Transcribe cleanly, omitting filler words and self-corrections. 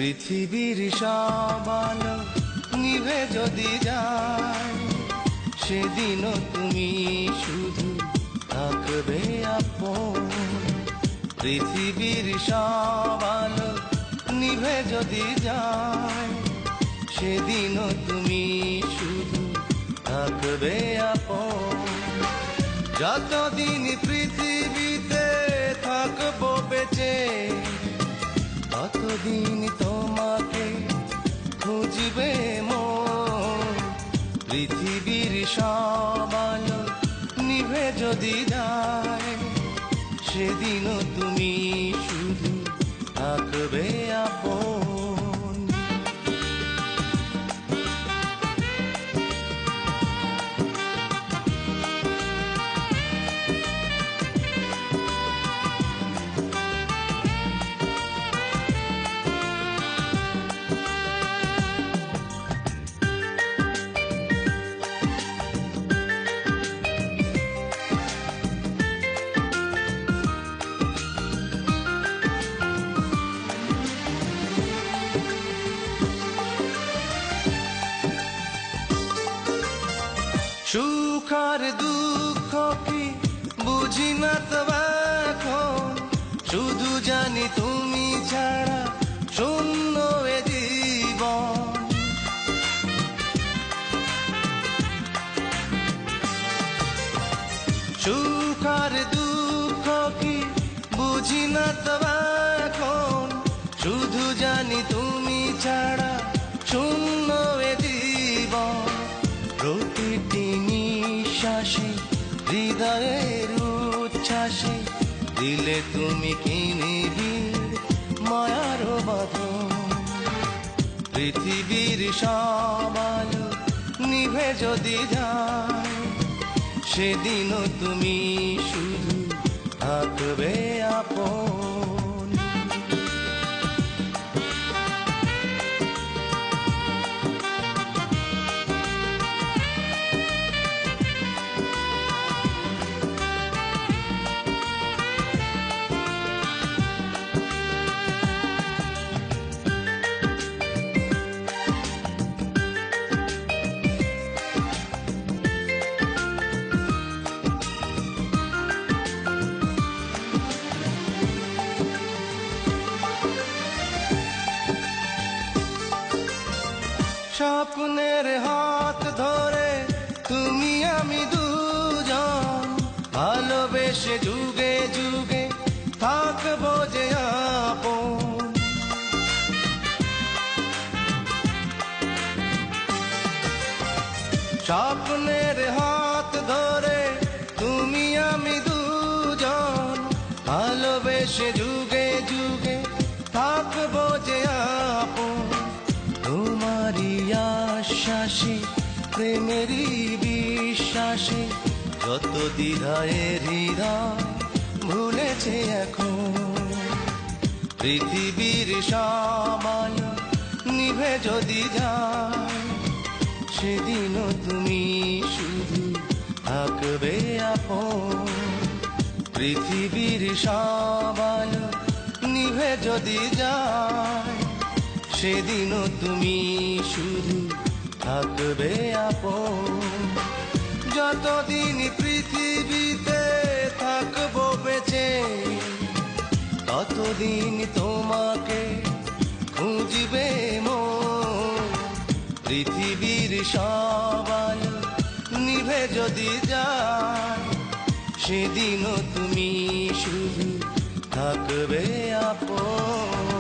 পৃথিবীর সব আলো নিভে যদি যায়, সেদিনও তুমি শুধু থাকবে আপন। পৃথিবীর সব আলো নিভে যদি যায়, সেদিনও তুমি শুধু থাকবে আপন। যতদিন পৃথিবীতে থাকবো বেঁচে, ততদিন তোমাকে খুঁজবে মন। পৃথিবীর সব আলো নিভে যদি যায়, সেদিনও তুমি শুধু থাকবে আপন। সুখ আর দুঃখ কি বুঝি না তো এখন, শুধু জানি তুমি ছাড়া শূন্য এ জীবন। সুখ আর দুঃখ কি বুঝি না তো এখন, শুধু জানি তুমি ছাড়া শূন্য এ জীবন। প্রতিটি নিঃশ্বাসে হৃদয়ের উচ্ছ্বাসে দিলে তুমি কিনিবি মায়ার বাঁধন। পৃথিবীর সব আলো নিভে যদি যায়, সেদিনও তুমি শুধু থাকবে আপন। স্বপ্নের হাত ধরে তুমি আমি দুজন, ভালোবেসে যুগে যুগে থাকবো যে আপন। স্বপ্নের হাত ধরে তুমি আমি দুজন, ভালোবেসে যুগে যুগে থাকবো যে আপন। তোমারই আশ্বাসে প্রেমেরই বিশ্বাসে যত দ্বিধায় হৃদয় ভুলেছে এখন। পৃথিবীর সব আলো নিভে যদি যায়, সেদিনও তুমি শুধু থাকবে আপন। পৃথিবীর সব আলো নিভে যদি যায়, সেদিনও তুমি শুধু থাকবে আপন। যতদিন পৃথিবীতে থাকবো বেঁচে, ততদিন তোমাকে খুঁজবে মন। পৃথিবীর সব আলো নিভে যদি যায়, সেদিনও তুমি শুধু থাকবে আপন।